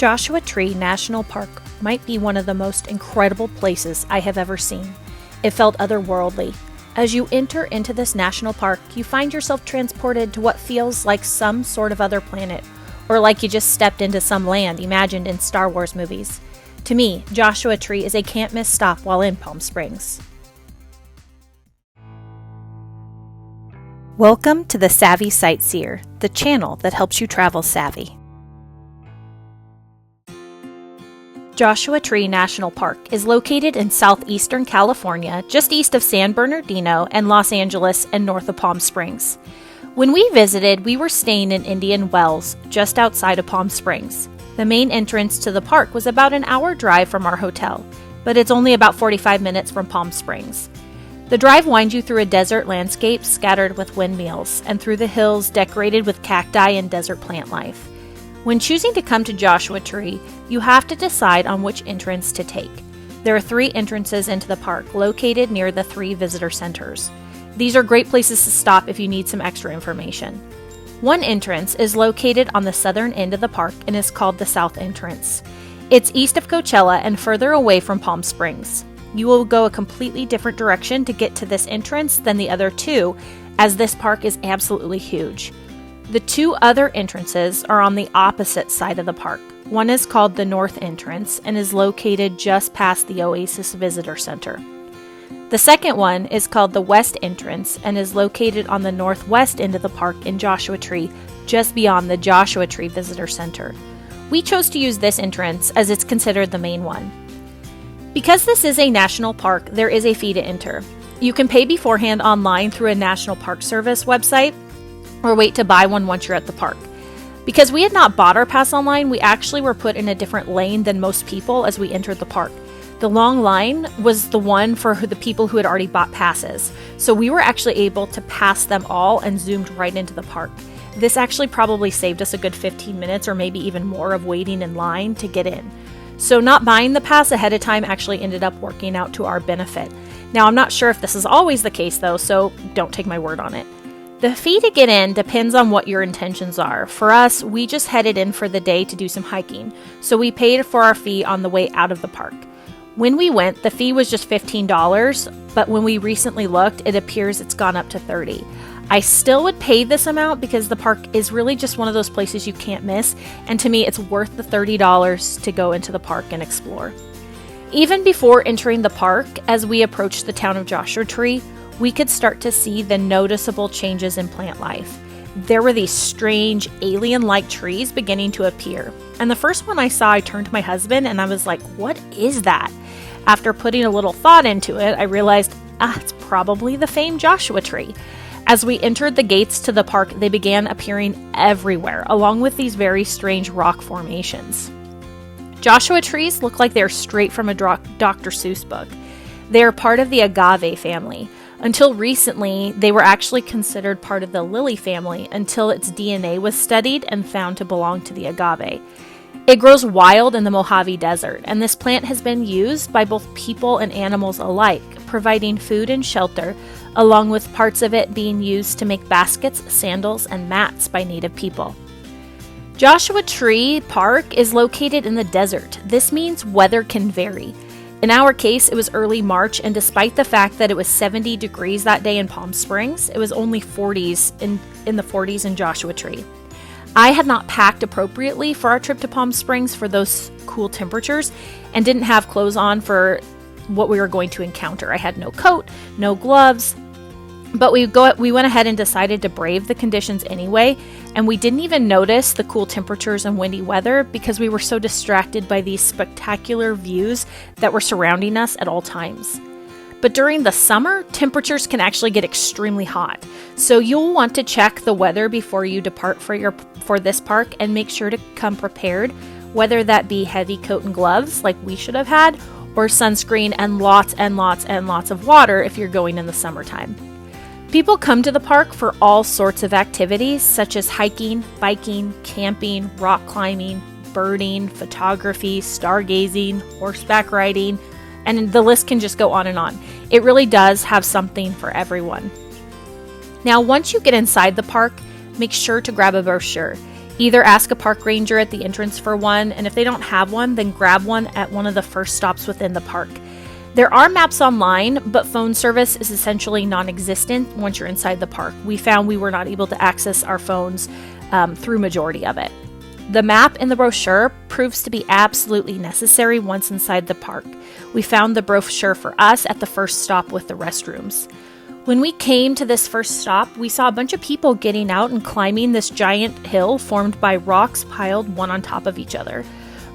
Joshua Tree National Park might be one of the most incredible places I have ever seen. It felt otherworldly. As you enter into this national park, you find yourself transported to what feels like some sort of other planet, or like you just stepped into some land imagined in Star Wars movies. To me, Joshua Tree is a can't-miss stop while in Palm Springs. Welcome to the Savvy Sightseer, the channel that helps you travel savvy. Joshua Tree National Park is located in southeastern California, just east of San Bernardino and Los Angeles and north of Palm Springs. When we visited, we were staying in Indian Wells, just outside of Palm Springs. The main entrance to the park was about an hour drive from our hotel, but it's only about 45 minutes from Palm Springs. The drive winds you through a desert landscape scattered with windmills and through the hills decorated with cacti and desert plant life. When choosing to come to Joshua Tree, you have to decide on which entrance to take. There are 3 entrances into the park located near the 3 visitor centers. These are great places to stop if you need some extra information. One entrance is located on the southern end of the park and is called the South Entrance. It's east of Coachella and further away from Palm Springs. You will go a completely different direction to get to this entrance than the other 2, as this park is absolutely huge. The 2 other entrances are on the opposite side of the park. One is called the North Entrance and is located just past the Oasis Visitor Center. The second one is called the West Entrance and is located on the northwest end of the park in Joshua Tree, just beyond the Joshua Tree Visitor Center. We chose to use this entrance as it's considered the main one. Because this is a national park, there is a fee to enter. You can pay beforehand online through a National Park Service website, or wait to buy one once you're at the park. Because we had not bought our pass online, we actually were put in a different lane than most people as we entered the park. The long line was the one for the people who had already bought passes, so we were actually able to pass them all and zoomed right into the park. This actually probably saved us a good 15 minutes or maybe even more of waiting in line to get in. So not buying the pass ahead of time actually ended up working out to our benefit. Now I'm not sure if this is always the case though, so don't take my word on it. The fee to get in depends on what your intentions are. For us, we just headed in for the day to do some hiking, so we paid for our fee on the way out of the park. When we went, the fee was just $15, but when we recently looked, it appears it's gone up to $30. I still would pay this amount because the park is really just one of those places you can't miss, and to me, it's worth the $30 to go into the park and explore. Even before entering the park, as we approached the town of Joshua Tree, we could start to see the noticeable changes in plant life. There were these strange alien-like trees beginning to appear. And the first one I saw, I turned to my husband and I was like, what is that? After putting a little thought into it, I realized, it's probably the famed Joshua Tree. As we entered the gates to the park, they began appearing everywhere, along with these very strange rock formations. Joshua trees look like they're straight from a Dr. Seuss book. They are part of the agave family. Until recently, they were actually considered part of the lily family until its DNA was studied and found to belong to the agave. It grows wild in the Mojave Desert, and this plant has been used by both people and animals alike, providing food and shelter, along with parts of it being used to make baskets, sandals, and mats by native people. Joshua Tree Park is located in the desert. This means weather can vary. In our case, it was early March, and despite the fact that it was 70 degrees that day in Palm Springs, it was only 40s in the 40s in Joshua Tree. I had not packed appropriately for our trip to Palm Springs for those cool temperatures and didn't have clothes on for what we were going to encounter. I had no coat, no gloves, but we went ahead and decided to brave the conditions anyway, and we didn't even notice the cool temperatures and windy weather because we were so distracted by these spectacular views that were surrounding us at all times. But during the summer, temperatures can actually get extremely hot, so you'll want to check the weather before you depart for this park and make sure to come prepared, whether that be heavy coat and gloves like we should have had, or sunscreen and lots and lots and lots of water if you're going in the summertime. People come to the park for all sorts of activities such as hiking, biking, camping, rock climbing, birding, photography, stargazing, horseback riding, and the list can just go on and on. It really does have something for everyone. Now, once you get inside the park, make sure to grab a brochure. Either ask a park ranger at the entrance for one, and if they don't have one, then grab one at one of the first stops within the park. There are maps online, but phone service is essentially non-existent once you're inside the park. We found we were not able to access our phones through majority of it. The map in the brochure proves to be absolutely necessary once inside the park. We found the brochure for us at the first stop with the restrooms. When we came to this first stop, we saw a bunch of people getting out and climbing this giant hill formed by rocks piled one on top of each other.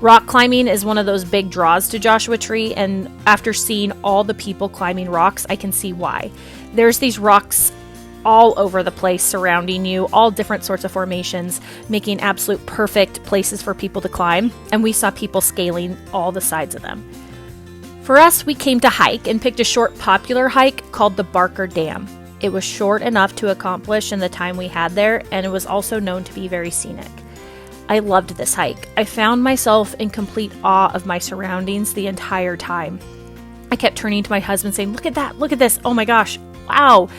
Rock climbing is one of those big draws to Joshua Tree, and after seeing all the people climbing rocks, I can see why. There's these rocks all over the place surrounding you, all different sorts of formations, making absolute perfect places for people to climb, and we saw people scaling all the sides of them. For us, we came to hike and picked a short popular hike called the Barker Dam. It was short enough to accomplish in the time we had there, and it was also known to be very scenic. I loved this hike. I found myself in complete awe of my surroundings the entire time. I kept turning to my husband saying, "Look at that, look at this, oh my gosh, wow."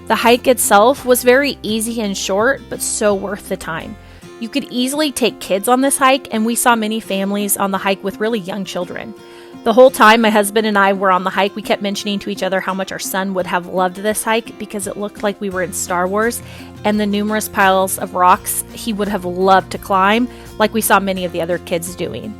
The hike itself was very easy and short, but so worth the time. You could easily take kids on this hike, and we saw many families on the hike with really young children. The whole time my husband and I were on the hike, we kept mentioning to each other how much our son would have loved this hike because it looked like we were in Star Wars, and the numerous piles of rocks he would have loved to climb, like we saw many of the other kids doing.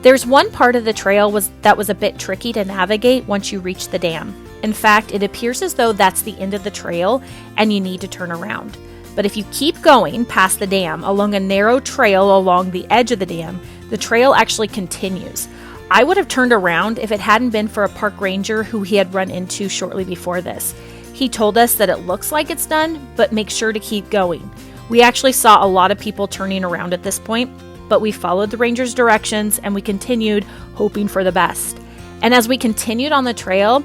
There's one part of the trail that was a bit tricky to navigate once you reach the dam. In fact, it appears as though that's the end of the trail and you need to turn around. But if you keep going past the dam along a narrow trail along the edge of the dam, the trail actually continues. I would have turned around if it hadn't been for a park ranger who he had run into shortly before this. He told us that it looks like it's done, but make sure to keep going. We actually saw a lot of people turning around at this point, but we followed the ranger's directions and we continued hoping for the best. And as we continued on the trail,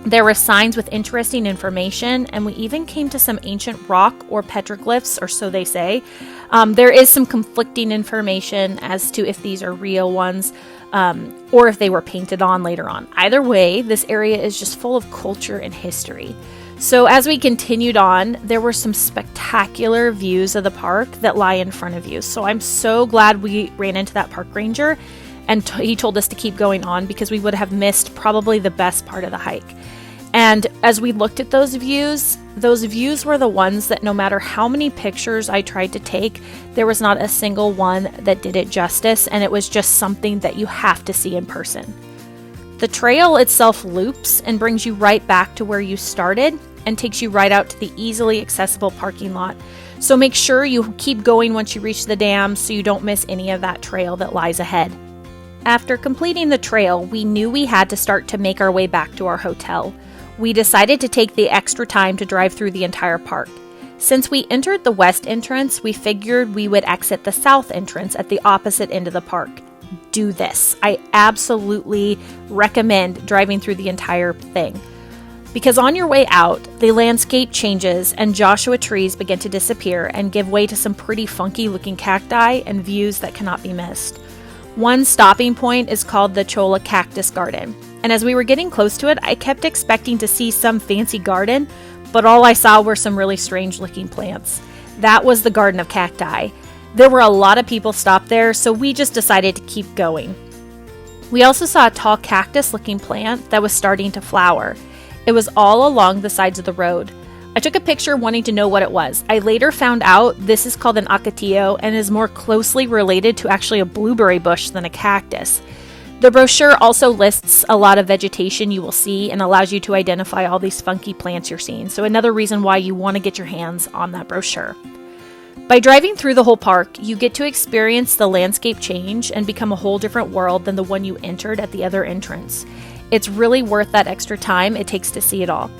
there were signs with interesting information, and we even came to some ancient rock or petroglyphs, or so they say. There is some conflicting information as to if these are real ones, or if they were painted on later on. Either way, this area is just full of culture and history. So as we continued on, there were some spectacular views of the park that lie in front of you. So I'm so glad we ran into that park ranger, and he told us to keep going on because we would have missed probably the best part of the hike. And as we looked at those views were the ones that no matter how many pictures I tried to take, there was not a single one that did it justice, and it was just something that you have to see in person. The trail itself loops and brings you right back to where you started and takes you right out to the easily accessible parking lot. So make sure you keep going once you reach the dam so you don't miss any of that trail that lies ahead. After completing the trail, we knew we had to start to make our way back to our hotel. We decided to take the extra time to drive through the entire park. Since we entered the west entrance, we figured we would exit the south entrance at the opposite end of the park. Do this. I absolutely recommend driving through the entire thing. Because on your way out, the landscape changes and Joshua trees begin to disappear and give way to some pretty funky looking cacti and views that cannot be missed. One stopping point is called the Cholla Cactus Garden. And as we were getting close to it, I kept expecting to see some fancy garden, but all I saw were some really strange looking plants. That was the Garden of Cacti. There were a lot of people stopped there, so we just decided to keep going. We also saw a tall cactus looking plant that was starting to flower. It was all along the sides of the road. I took a picture wanting to know what it was. I later found out this is called an ocotillo and is more closely related to actually a blueberry bush than a cactus. The brochure also lists a lot of vegetation you will see and allows you to identify all these funky plants you're seeing. So another reason why you want to get your hands on that brochure. By driving through the whole park, you get to experience the landscape change and become a whole different world than the one you entered at the other entrance. It's really worth that extra time it takes to see it all.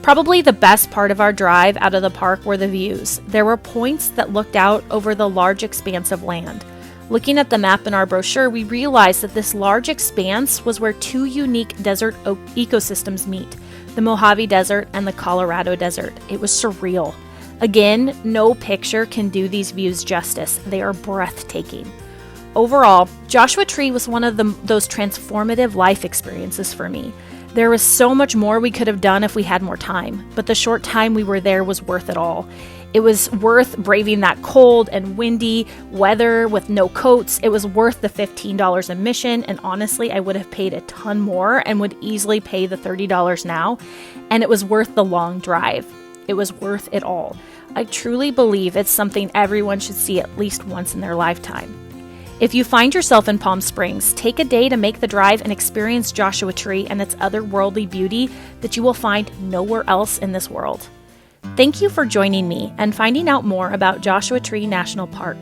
Probably the best part of our drive out of the park were the views. There were points that looked out over the large expanse of land. Looking at the map in our brochure, we realized that this large expanse was where two unique desert ecosystems meet, the Mojave Desert and the Colorado Desert. It was surreal. Again, no picture can do these views justice. They are breathtaking. Overall, Joshua Tree was one of those transformative life experiences for me. There was so much more we could have done if we had more time, but the short time we were there was worth it all. It was worth braving that cold and windy weather with no coats. It was worth the $15 admission, and honestly, I would have paid a ton more and would easily pay the $30 now. And it was worth the long drive. It was worth it all. I truly believe it's something everyone should see at least once in their lifetime. If you find yourself in Palm Springs, take a day to make the drive and experience Joshua Tree and its otherworldly beauty that you will find nowhere else in this world. Thank you for joining me and finding out more about Joshua Tree National Park.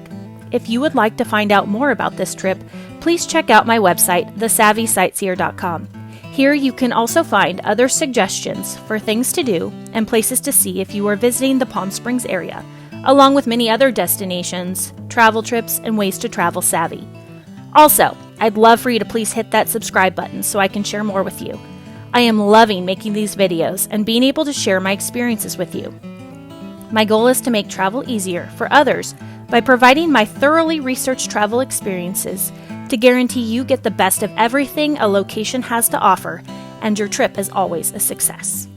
If you would like to find out more about this trip, please check out my website, thesavvysightseer.com. Here you can also find other suggestions for things to do and places to see if you are visiting the Palm Springs area, along with many other destinations, travel trips, and ways to travel savvy. Also, I'd love for you to please hit that subscribe button so I can share more with you. I am loving making these videos and being able to share my experiences with you. My goal is to make travel easier for others by providing my thoroughly researched travel experiences to guarantee you get the best of everything a location has to offer and your trip is always a success.